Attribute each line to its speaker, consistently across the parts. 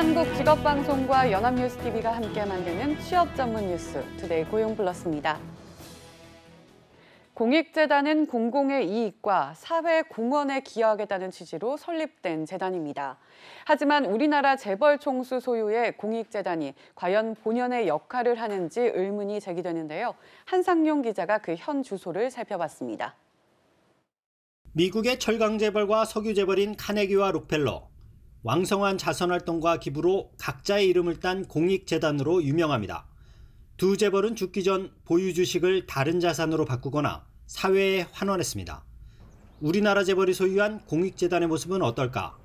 Speaker 1: 한국직업방송과 연합뉴스TV가 함께 만드는 취업 전문 뉴스 투데이 고용플러스입니다. 공익재단은 공공의 이익과 사회 공헌에 기여하겠다는 취지로 설립된 재단입니다. 하지만 우리나라 재벌 총수 소유의 공익재단이 과연 본연의 역할을 하는지 의문이 제기되는데요. 한상용 기자가 그 현 주소를 살펴봤습니다.
Speaker 2: 미국의 철강 재벌과 석유 재벌인 카네기와 록펠러, 왕성한 자선활동과 기부로 각자의 이름을 딴 공익재단으로 유명합니다. 두 재벌은 죽기 전 보유 주식을 다른 자산으로 바꾸거나 사회에 환원했습니다. 우리나라 재벌이 소유한 공익재단의 모습은 어떨까?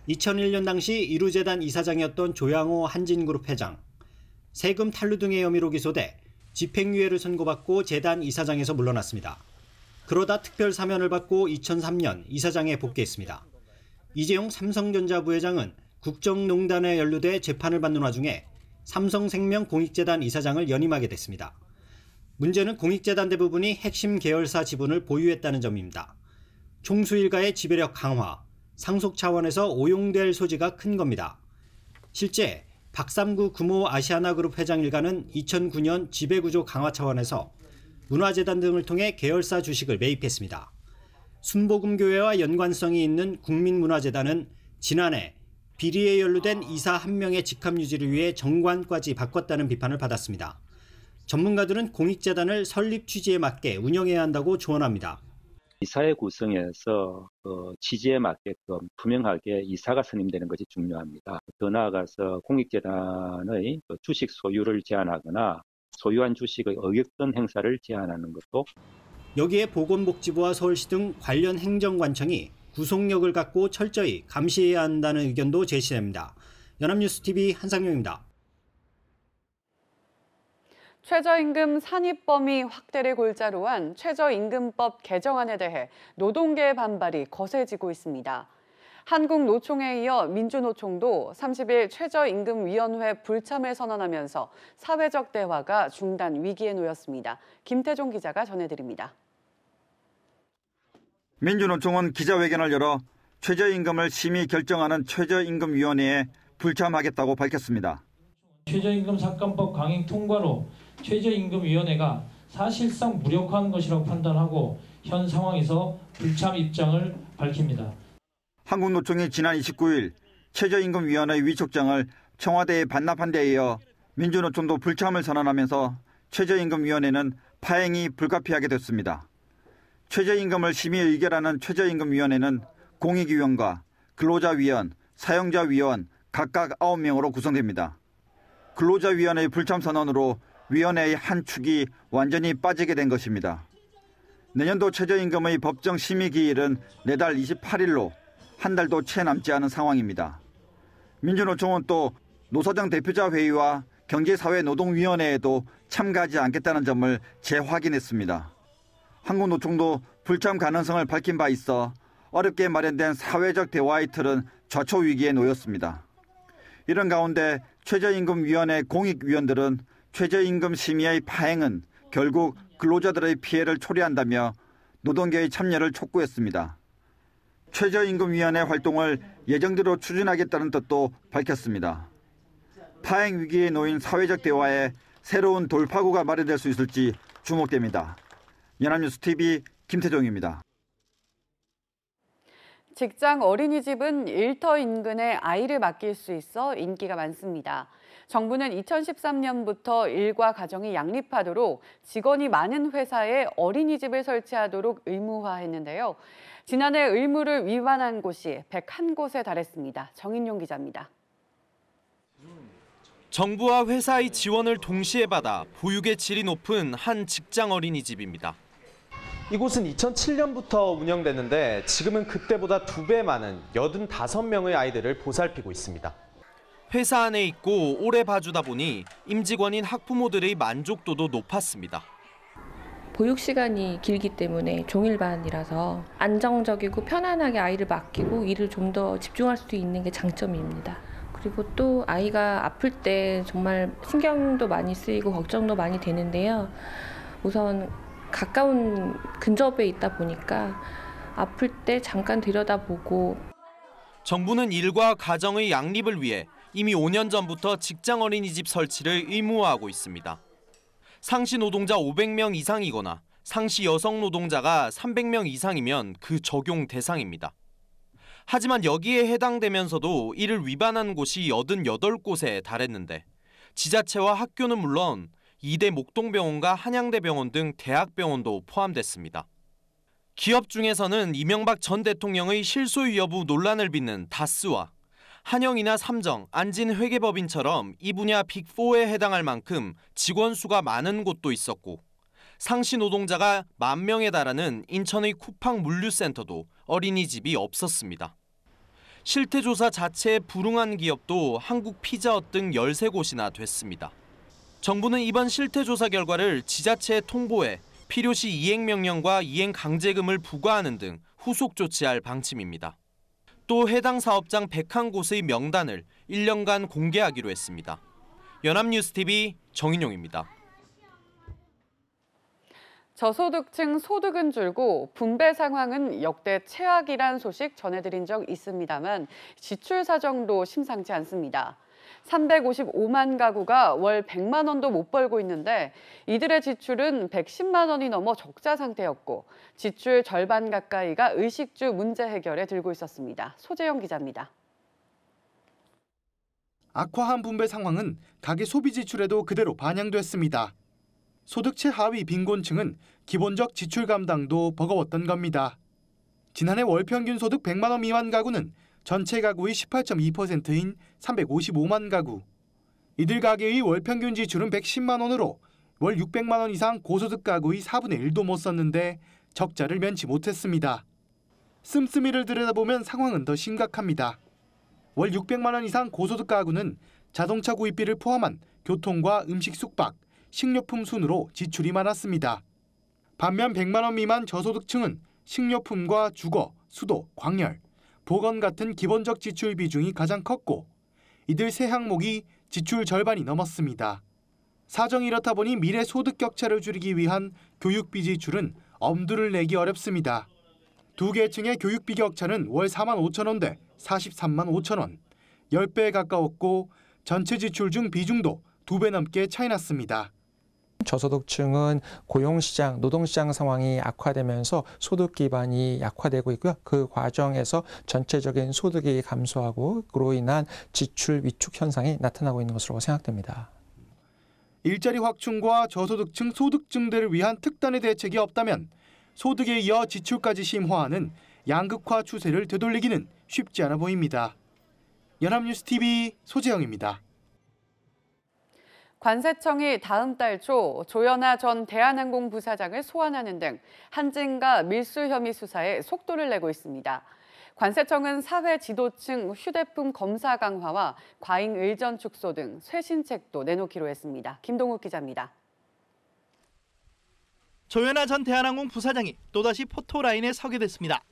Speaker 2: 2001년 당시 이루재단 이사장이었던 조양호 한진그룹 회장, 세금 탈루 등의 혐의로 기소돼 집행유예를 선고받고 재단 이사장에서 물러났습니다. 그러다 특별 사면을 받고 2003년 이사장에 복귀했습니다. 이재용 삼성전자 부회장은 국정농단에 연루돼 재판을 받는 와중에 삼성생명 공익재단 이사장을 연임하게 됐습니다. 문제는 공익재단 대부분이 핵심 계열사 지분을 보유했다는 점입니다. 총수 일가의 지배력 강화, 상속 차원에서 오용될 소지가 큰 겁니다. 실제 박삼구 금호 아시아나그룹 회장 일가는 2009년 지배구조 강화 차원에서 문화재단 등을 통해 계열사 주식을 매입했습니다. 순복음교회와 연관성이 있는 국민문화재단은 지난해 비리에 연루된 이사 한 명의 직함 유지를 위해 정관까지 바꿨다는 비판을 받았습니다. 전문가들은 공익재단을 설립 취지에 맞게 운영해야 한다고 조언합니다.
Speaker 3: 이사회 구성에서 취지에 맞게끔 투명하게 이사가 선임되는 것이 중요합니다. 더 나아가서 공익재단의 주식 소유를 제한하거나 소유한 주식의 의격권 행사를 제한하는 것도.
Speaker 2: 여기에 보건복지부와 서울시 등 관련 행정관청이 구속력을 갖고 철저히 감시해야 한다는 의견도 제시됩니다. 연합뉴스TV 한상용입니다.
Speaker 1: 최저임금 산입 범위 확대를 골자로 한 최저임금법 개정안에 대해 노동계의 반발이 거세지고 있습니다. 한국노총에 이어 민주노총도 30일 최저임금위원회 불참을 선언하면서 사회적 대화가 중단 위기에 놓였습니다. 김태종 기자가 전해드립니다.
Speaker 4: 민주노총은 기자회견을 열어 최저임금을 심의 결정하는 최저임금위원회에 불참하겠다고 밝혔습니다.
Speaker 5: 최저임금 삭감법 강행 통과로 최저임금위원회가 사실상 무력화한 것이라고 판단하고 현 상황에서 불참 입장을 밝힙니다.
Speaker 4: 한국노총이 지난 29일 최저임금위원회 위촉장을 청와대에 반납한 데 이어 민주노총도 불참을 선언하면서 최저임금위원회는 파행이 불가피하게 됐습니다. 최저임금을 심의 의결하는 최저임금위원회는 공익위원과 근로자위원, 사용자위원 각각 9명으로 구성됩니다. 근로자위원회의 불참 선언으로 위원회의 한 축이 완전히 빠지게 된 것입니다. 내년도 최저임금의 법정 심의 기일은 내달 28일로 한 달도 채 남지 않은 상황입니다. 민주노총은 또 노사정 대표자 회의와 경제사회노동위원회에도 참가하지 않겠다는 점을 재확인했습니다. 한국노총도 불참 가능성을 밝힌 바 있어 어렵게 마련된 사회적 대화의 틀은 좌초 위기에 놓였습니다. 이런 가운데 최저임금위원회 공익위원들은 최저임금 심의의 파행은 결국 근로자들의 피해를 초래한다며 노동계의 참여를 촉구했습니다. 최저임금위원회 활동을 예정대로 추진하겠다는 뜻도 밝혔습니다. 파행 위기에 놓인 사회적 대화에 새로운 돌파구가 마련될 수 있을지 주목됩니다. 연합뉴스TV 김태종입니다.
Speaker 1: 직장 어린이집은 일터 인근에 아이를 맡길 수 있어 인기가 많습니다. 정부는 2013년부터 일과 가정이 양립하도록 직원이 많은 회사에 어린이집을 설치하도록 의무화했는데요. 지난해 의무를 위반한 곳이 101곳에 달했습니다. 정인용 기자입니다.
Speaker 6: 정부와 회사의 지원을 동시에 받아 보육의 질이 높은 한 직장 어린이집입니다.
Speaker 7: 이곳은 2007년부터 운영됐는데 지금은 그때보다 2배 많은 85명의 아이들을 보살피고 있습니다.
Speaker 6: 회사 안에 있고 오래 봐주다 보니 임직원인 학부모들의 만족도도 높았습니다.
Speaker 8: 보육 시간이 길기 때문에 종일반이라서 안정적이고 편안하게 아이를 맡기고 일을 좀 더 집중할 수 있는 게 장점입니다. 그리고 또 아이가 아플 때 정말 신경도 많이 쓰이고 걱정도 많이 되는데요. 우선 가까운 근접에 있다 보니까 아플 때 잠깐 들여다보고.
Speaker 6: 정부는 일과 가정의 양립을 위해 이미 5년 전부터 직장 어린이집 설치를 의무화하고 있습니다. 상시 노동자 500명 이상이거나 상시 여성 노동자가 300명 이상이면 그 적용 대상입니다. 하지만 여기에 해당되면서도 이를 위반한 곳이 88곳에 달했는데 지자체와 학교는 물론 이대 목동병원과 한양대병원 등 대학병원도 포함됐습니다. 기업 중에서는 이명박 전 대통령의 실소유 여부 논란을 빚는 다스와 한영이나 삼정, 안진회계법인처럼 이 분야 빅4에 해당할 만큼 직원 수가 많은 곳도 있었고 상시 노동자가 10,000명에 달하는 인천의 쿠팡 물류센터도 어린이집이 없었습니다. 실태조사 자체에 불응한 기업도 한국 피자헛 등 13곳이나 됐습니다. 정부는 이번 실태조사 결과를 지자체에 통보해 필요시 이행명령과 이행강제금을 부과하는 등 후속 조치할 방침입니다. 또 해당 사업장 101곳의 명단을 1년간 공개하기로 했습니다. 연합뉴스TV 정인용입니다.
Speaker 1: 저소득층 소득은 줄고 분배 상황은 역대 최악이란 소식 전해드린 적 있습니다만 지출 사정도 심상치 않습니다. 355만 가구가 월 100만 원도 못 벌고 있는데 이들의 지출은 110만 원이 넘어 적자 상태였고 지출 절반 가까이가 의식주 문제 해결에 들고 있었습니다. 소재영 기자입니다.
Speaker 9: 악화한 분배 상황은 가계 소비 지출에도 그대로 반영됐습니다. 소득 최하위 빈곤층은 기본적 지출 감당도 버거웠던 겁니다. 지난해 월 평균 소득 100만 원 미만 가구는 전체 가구의 18.2%인 355만 가구. 이들 가계의 월 평균 지출은 110만 원으로 월 600만 원 이상 고소득 가구의 4분의 1도 못 썼는데 적자를 면치 못했습니다. 씀씀이를 들여다보면 상황은 더 심각합니다. 월 600만 원 이상 고소득 가구는 자동차 구입비를 포함한 교통과 음식 숙박, 식료품 순으로 지출이 많았습니다. 반면 100만 원 미만 저소득층은 식료품과 주거, 수도, 광열, 보건 같은 기본적 지출 비중이 가장 컸고 이들 세 항목이 지출 절반이 넘었습니다. 사정이 이렇다 보니 미래 소득 격차를 줄이기 위한 교육비 지출은 엄두를 내기 어렵습니다. 두 계층의 교육비 격차는 월 4만 5천 원 대 43만 5천 원, 10배에 가까웠고 전체 지출 중 비중도 2배 넘게 차이 났습니다.
Speaker 10: 저소득층은 고용시장, 노동시장 상황이 악화되면서 소득 기반이 약화되고 있고요. 그 과정에서 전체적인 소득이 감소하고 그로 인한 지출 위축 현상이 나타나고 있는 것으로 생각됩니다.
Speaker 9: 일자리 확충과 저소득층 소득 증대를 위한 특단의 대책이 없다면 소득에 이어 지출까지 심화하는 양극화 추세를 되돌리기는 쉽지 않아 보입니다. 연합뉴스TV 소재영입니다.
Speaker 1: 관세청이 다음 달 초 조현아 전 대한항공 부사장을 소환하는 등 한진과 밀수 혐의 수사에 속도를 내고 있습니다. 관세청은 사회 지도층 휴대폰 검사 강화와 과잉 의전 축소 등 쇄신책도 내놓기로 했습니다. 김동욱 기자입니다.
Speaker 11: 조현아 전 대한항공 부사장이 또다시 포토라인에 서게 됐습니다.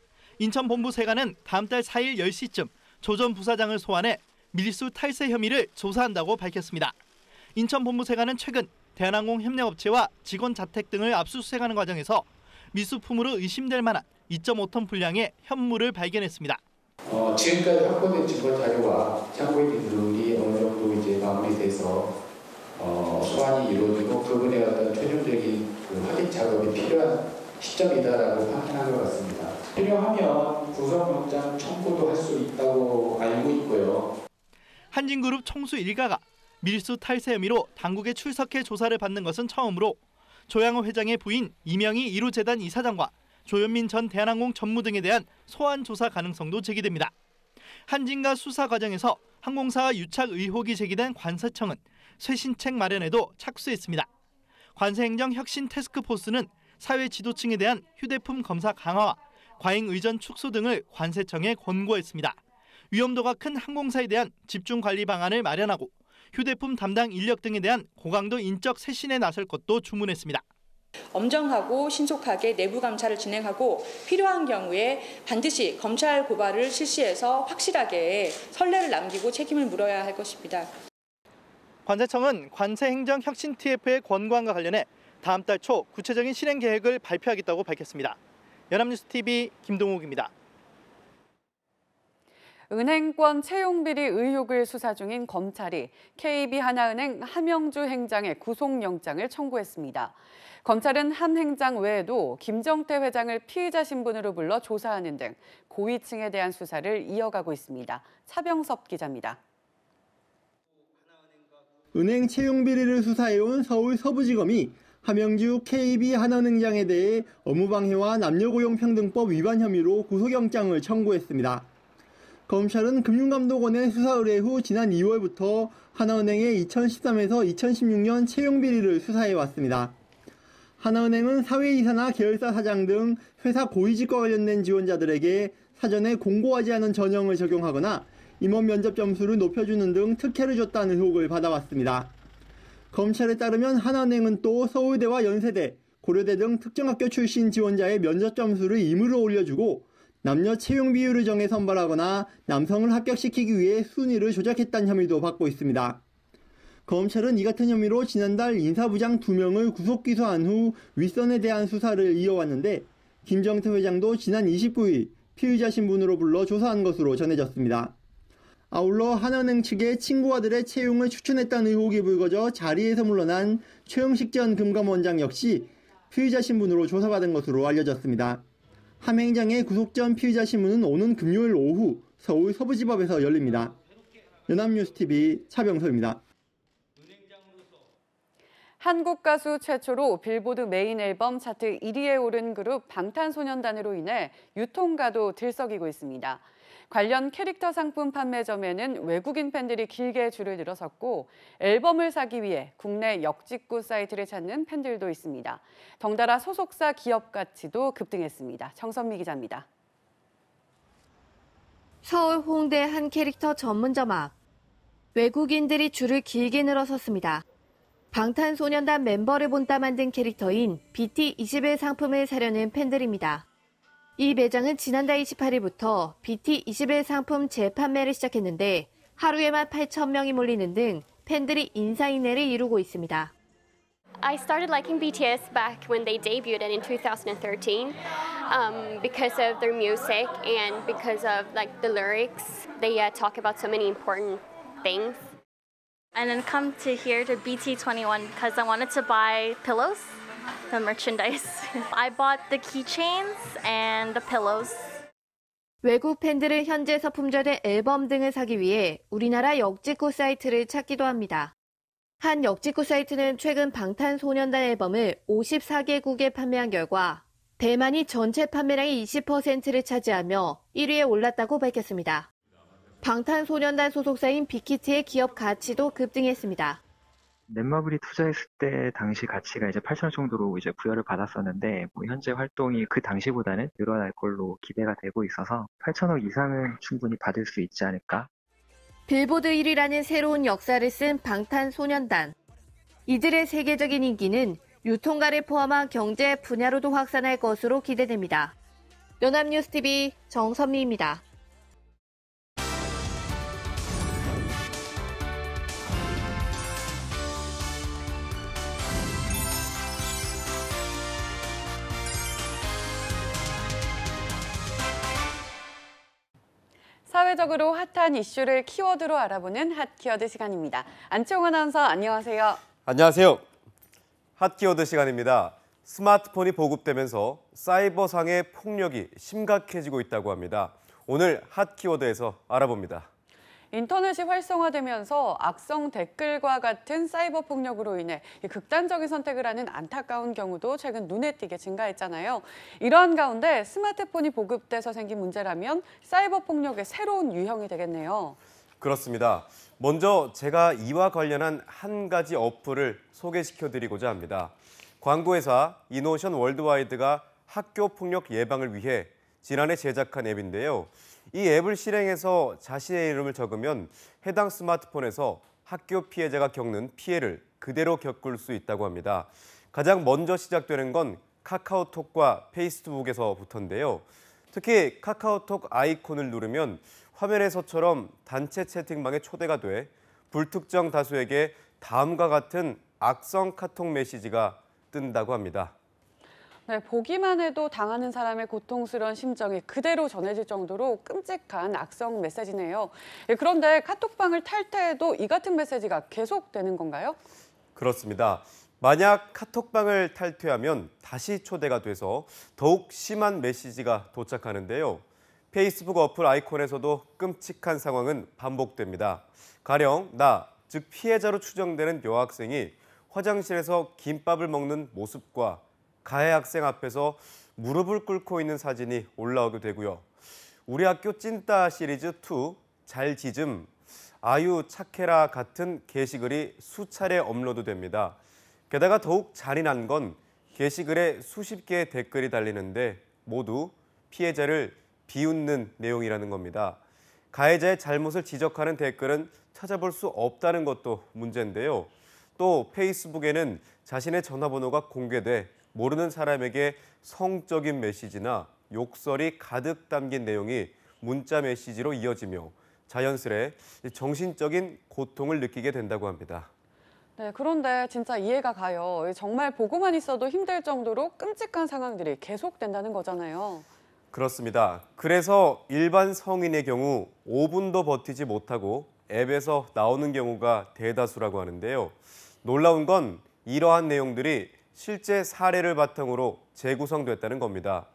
Speaker 11: 인천본부세관은 다음 달 4일 10시쯤 조 전 부사장을 소환해 밀수 탈세 혐의를 조사한다고 밝혔습니다. 인천본부세관은 최근 대한항공 협력업체와 직원 자택 등을 압수수색하는 과정에서 미수품으로 의심될 만한 2.5톤 분량의 현물을 발견했습니다.
Speaker 12: 지금까지 확보된 증거 자료와 참고인 등이 어느 정도 이제 마무리돼서 소환이 이루어지고 그분의 어떤 최종적인 확인 작업이 필요한 시점이다라고 판단한 것 같습니다. 필요하면 구속영장 청구도 할 수 있다고 알고 있고요.
Speaker 11: 한진그룹 총수 일가가 밀수 탈세 혐의로 당국에 출석해 조사를 받는 것은 처음으로 조양호 회장의 부인 이명희 1호 재단 이사장과 조현민 전 대한항공 전무 등에 대한 소환 조사 가능성도 제기됩니다. 한진과 수사 과정에서 항공사와 유착 의혹이 제기된 관세청은 쇄신책 마련에도 착수했습니다. 관세행정 혁신 태스크포스는 사회 지도층에 대한 휴대폰 검사 강화와 과잉 의전 축소 등을 관세청에 권고했습니다. 위험도가 큰 항공사에 대한 집중 관리 방안을 마련하고 휴대폰 담당 인력 등에 대한 고강도 인적 쇄신에 나설 것도 주문했습니다.
Speaker 13: 엄정하고 신속하게 내부 감찰을 진행하고 필요한 경우에 반드시 검찰 고발을 실시해서 확실하게 선례를 남기고 책임을 물어야 할 것입니다.
Speaker 11: 관세청은 관세행정 혁신 TF의 권고안과 관련해 다음 달 초 구체적인 실행 계획을 발표하겠다고 밝혔습니다. 연합뉴스TV 김동욱입니다.
Speaker 1: 은행권 채용비리 의혹을 수사 중인 검찰이 KB하나은행 함영주 행장의 구속영장을 청구했습니다. 검찰은 함 행장 외에도 김정태 회장을 피의자 신분으로 불러 조사하는 등 고위층에 대한 수사를 이어가고 있습니다. 차병섭 기자입니다.
Speaker 14: 은행 채용 비리를 수사해온 서울 서부지검이 함영주 KB하나은행장에 대해 업무방해와 남녀고용평등법 위반 혐의로 구속영장을 청구했습니다. 검찰은 금융감독원의 수사 의뢰 후 지난 2월부터 하나은행의 2013에서 2016년 채용 비리를 수사해왔습니다. 하나은행은 사회이사나 계열사 사장 등 회사 고위직과 관련된 지원자들에게 사전에 공고하지 않은 전형을 적용하거나 임원 면접 점수를 높여주는 등 특혜를 줬다는 의혹을 받아왔습니다. 검찰에 따르면 하나은행은 또 서울대와 연세대, 고려대 등 특정 학교 출신 지원자의 면접 점수를 임의로 올려주고 남녀 채용 비율을 정해 선발하거나 남성을 합격시키기 위해 순위를 조작했다는 혐의도 받고 있습니다. 검찰은 이 같은 혐의로 지난달 인사부장 2명을 구속 기소한 후 윗선에 대한 수사를 이어왔는데 김정태 회장도 지난 29일 피의자 신분으로 불러 조사한 것으로 전해졌습니다. 아울러 하나은행 측의 친구 아들의 채용을 추천했다는 의혹이 불거져 자리에서 물러난 최영식 전 금감원장 역시 피의자 신분으로 조사받은 것으로 알려졌습니다. 함 행장의 구속 전 피의자 신문은 오는 금요일 오후 서울 서부지법에서 열립니다. 연합뉴스TV 차병섭입니다.
Speaker 1: 한국 가수 최초로 빌보드 메인 앨범 차트 1위에 오른 그룹 방탄소년단으로 인해 유통가도 들썩이고 있습니다. 관련 캐릭터 상품 판매점에는 외국인 팬들이 길게 줄을 늘어섰고 앨범을 사기 위해 국내 역직구 사이트를 찾는 팬들도 있습니다. 덩달아 소속사 기업 가치도 급등했습니다. 정선미 기자입니다.
Speaker 15: 서울 홍대 한 캐릭터 전문점 앞. 외국인들이 줄을 길게 늘어섰습니다. 방탄소년단 멤버를 본따 만든 캐릭터인 BT21 상품을 사려는 팬들입니다. 이 매장은 지난달 28일부터 BT21 상품 재판매를 시작했는데 하루에만 8,000명이 몰리는 등 팬들이 인사인해를 이루고 있습니다.
Speaker 16: I started liking BTS back when they debuted in 2013 because of their music and because of like the lyrics. They talk about so many important things.
Speaker 17: And then come to here to BT21 because I wanted to buy pillows. The merchandise. I bought the keychains and the pillows.
Speaker 15: 외국 팬들은 현지에서 품절된 앨범 등을 사기 위해 우리나라 역직구 사이트를 찾기도 합니다. 한 역직구 사이트는 최근 방탄소년단 앨범을 54개국에 판매한 결과 대만이 전체 판매량의 20%를 차지하며 1위에 올랐다고 밝혔습니다. 방탄소년단 소속사인 빅히트의 기업 가치도 급등했습니다.
Speaker 18: 넷마블이 투자했을 때 당시 가치가 이제 8천억 정도로 이제 부여를 받았었는데 현재 활동이 그 당시보다는 늘어날 걸로 기대가 되고 있어서 8천억 이상은 충분히 받을 수 있지 않을까.
Speaker 15: 빌보드 1위라는 새로운 역사를 쓴 방탄소년단. 이들의 세계적인 인기는 유통가를 포함한 경제 분야로도 확산할 것으로 기대됩니다. 연합뉴스TV 정선미입니다.
Speaker 1: 사회적으로 핫한 이슈를 키워드로 알아보는 핫키워드 시간입니다. 안치홍 아나운서 안녕하세요.
Speaker 19: 안녕하세요. 핫키워드 시간입니다. 스마트폰이 보급되면서 사이버상의 폭력이 심각해지고 있다고 합니다. 오늘 핫키워드에서 알아봅니다.
Speaker 1: 인터넷이 활성화되면서 악성 댓글과 같은 사이버 폭력으로 인해 극단적인 선택을 하는 안타까운 경우도 최근 눈에 띄게 증가했잖아요. 이러한 가운데 스마트폰이 보급돼서 생긴 문제라면 사이버 폭력의 새로운 유형이 되겠네요.
Speaker 19: 그렇습니다. 먼저 제가 이와 관련한 한 가지 어플을 소개시켜드리고자 합니다. 광고회사 이노션 월드와이드가 학교 폭력 예방을 위해 지난해 제작한 앱인데요. 이 앱을 실행해서 자신의 이름을 적으면 해당 스마트폰에서 학교 피해자가 겪는 피해를 그대로 겪을 수 있다고 합니다. 가장 먼저 시작되는 건 카카오톡과 페이스북에서부터인데요. 특히 카카오톡 아이콘을 누르면 화면에서처럼 단체 채팅방에 초대가 돼 불특정 다수에게 다음과 같은 악성 카톡 메시지가 뜬다고 합니다.
Speaker 1: 네, 보기만 해도 당하는 사람의 고통스러운 심정이 그대로 전해질 정도로 끔찍한 악성 메시지네요. 그런데 카톡방을 탈퇴해도 이 같은 메시지가 계속되는 건가요?
Speaker 19: 그렇습니다. 만약 카톡방을 탈퇴하면 다시 초대가 돼서 더욱 심한 메시지가 도착하는데요. 페이스북 어플 아이콘에서도 끔찍한 상황은 반복됩니다. 가령 즉 피해자로 추정되는 여학생이 화장실에서 김밥을 먹는 모습과 가해 학생 앞에서 무릎을 꿇고 있는 사진이 올라오게 되고요. 우리 학교 찐따 시리즈 2, 잘 지즘, 아유 착해라 같은 게시글이 수차례 업로드됩니다. 게다가 더욱 잔인한 건 게시글에 수십 개의 댓글이 달리는데 모두 피해자를 비웃는 내용이라는 겁니다. 가해자의 잘못을 지적하는 댓글은 찾아볼 수 없다는 것도 문제인데요. 또 페이스북에는 자신의 전화번호가 공개돼 모르는 사람에게 성적인 메시지나 욕설이 가득 담긴 내용이 문자 메시지로 이어지며 자연스레 정신적인 고통을 느끼게 된다고 합니다.
Speaker 1: 네, 그런데 진짜 이해가 가요. 정말 보고만 있어도 힘들 정도로 끔찍한 상황들이 계속된다는 거잖아요.
Speaker 19: 그렇습니다. 그래서 일반 성인의 경우 5분도 버티지 못하고 앱에서 나오는 경우가 대다수라고 하는데요. 놀라운 건 이러한 내용들이 실제 사례를 바탕으로 재구성됐다는 겁니다.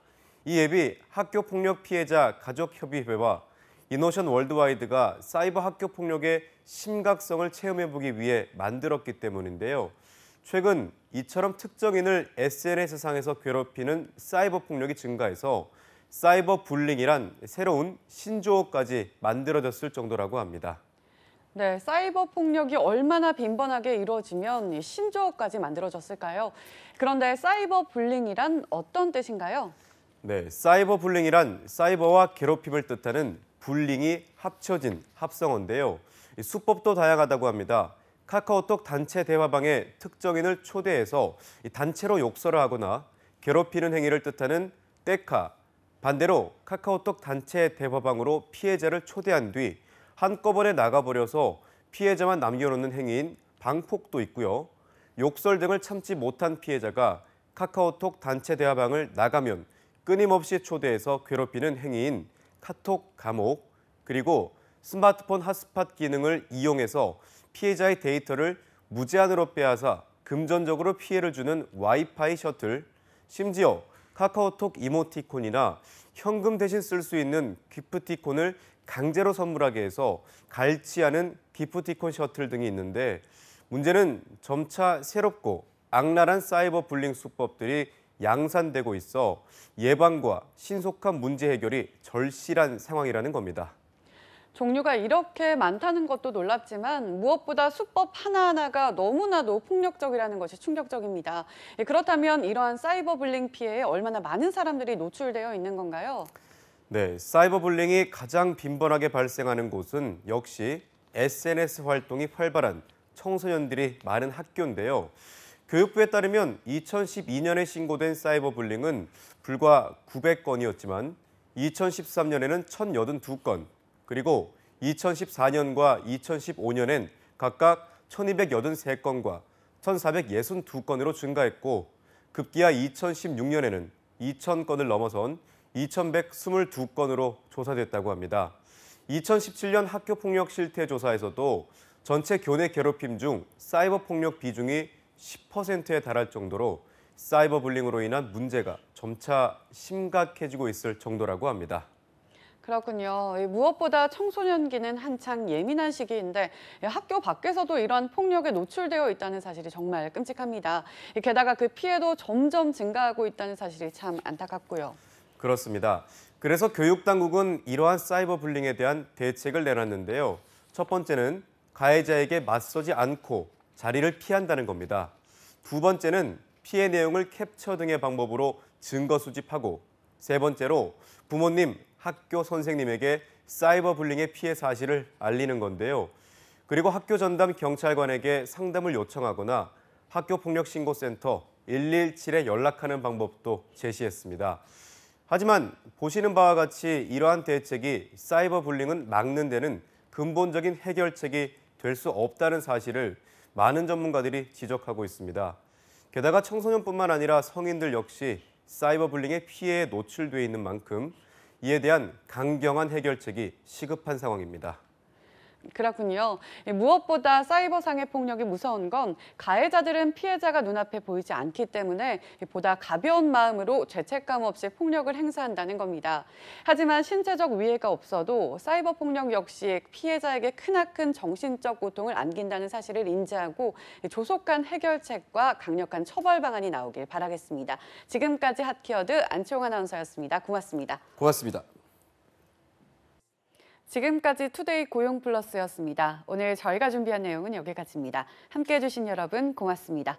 Speaker 19: 이 앱이 학교폭력 피해자 가족협의회와 이노션 월드와이드가 사이버 학교폭력의 심각성을 체험해보기 위해 만들었기 때문인데요. 최근 이처럼 특정인을 SNS상에서 괴롭히는 사이버 폭력이 증가해서 사이버 불링이란 새로운 신조어까지 만들어졌을 정도라고 합니다.
Speaker 1: 네, 사이버 폭력이 얼마나 빈번하게 이루어지면 신조어까지 만들어졌을까요? 그런데 사이버 불링이란 어떤 뜻인가요?
Speaker 19: 네, 사이버 불링이란 사이버와 괴롭힘을 뜻하는 불링이 합쳐진 합성어인데요. 수법도 다양하다고 합니다. 카카오톡 단체 대화방에 특정인을 초대해서 단체로 욕설을 하거나 괴롭히는 행위를 뜻하는 떼카, 반대로 카카오톡 단체 대화방으로 피해자를 초대한 뒤 한꺼번에 나가버려서 피해자만 남겨놓는 행위인 방폭도 있고요. 욕설 등을 참지 못한 피해자가 카카오톡 단체 대화방을 나가면 끊임없이 초대해서 괴롭히는 행위인 카톡 감옥, 그리고 스마트폰 핫스팟 기능을 이용해서 피해자의 데이터를 무제한으로 빼앗아 금전적으로 피해를 주는 와이파이 셔틀, 심지어 카카오톡 이모티콘이나 현금 대신 쓸 수 있는 기프티콘을 강제로 선물하게 해서 갈취하는 기프티콘 셔틀 등이 있는데 문제는 점차 새롭고 악랄한 사이버 불링 수법들이 양산되고 있어 예방과 신속한 문제 해결이 절실한 상황이라는 겁니다.
Speaker 1: 종류가 이렇게 많다는 것도 놀랍지만 무엇보다 수법 하나하나가 너무나도 폭력적이라는 것이 충격적입니다. 그렇다면 이러한 사이버 불링 피해에 얼마나 많은 사람들이 노출되어 있는 건가요?
Speaker 19: 네, 사이버 불링이 가장 빈번하게 발생하는 곳은 역시 SNS 활동이 활발한 청소년들이 많은 학교인데요. 교육부에 따르면 2012년에 신고된 사이버 불링은 불과 900건이었지만 2013년에는 1,082건, 그리고 2014년과 2015년엔 각각 1,283건과 1,462건으로 증가했고 급기야 2016년에는 2,000건을 넘어선 2,122건으로 조사됐다고 합니다. 2017년 학교폭력 실태 조사에서도 전체 교내 괴롭힘 중 사이버 폭력 비중이 10%에 달할 정도로 사이버 불링으로 인한 문제가 점차 심각해지고 있을 정도라고 합니다.
Speaker 1: 그렇군요. 무엇보다 청소년기는 한창 예민한 시기인데 학교 밖에서도 이런 폭력에 노출되어 있다는 사실이 정말 끔찍합니다. 게다가 그 피해도 점점 증가하고 있다는 사실이 참 안타깝고요.
Speaker 19: 그렇습니다. 그래서 교육당국은 이러한 사이버 불링에 대한 대책을 내놨는데요. 첫 번째는 가해자에게 맞서지 않고 자리를 피한다는 겁니다. 두 번째는 피해 내용을 캡처 등의 방법으로 증거 수집하고, 세 번째로 부모님, 학교 선생님에게 사이버 불링의 피해 사실을 알리는 건데요. 그리고 학교 전담 경찰관에게 상담을 요청하거나 학교폭력신고센터 117에 연락하는 방법도 제시했습니다. 하지만 보시는 바와 같이 이러한 대책이 사이버 불링은 막는 데는 근본적인 해결책이 될 수 없다는 사실을 많은 전문가들이 지적하고 있습니다. 게다가 청소년뿐만 아니라 성인들 역시 사이버 불링의 피해에 노출돼 있는 만큼 이에 대한 강경한 해결책이 시급한 상황입니다.
Speaker 1: 그렇군요. 무엇보다 사이버상의 폭력이 무서운 건 가해자들은 피해자가 눈앞에 보이지 않기 때문에 보다 가벼운 마음으로 죄책감 없이 폭력을 행사한다는 겁니다. 하지만 신체적 위해가 없어도 사이버 폭력 역시 피해자에게 크나큰 정신적 고통을 안긴다는 사실을 인지하고 조속한 해결책과 강력한 처벌 방안이 나오길 바라겠습니다. 지금까지 핫키워드 안치홍 아나운서였습니다. 고맙습니다.
Speaker 19: 고맙습니다.
Speaker 1: 지금까지 투데이 고용플러스였습니다. 오늘 저희가 준비한 내용은 여기까지입니다. 함께해 주신 여러분 고맙습니다.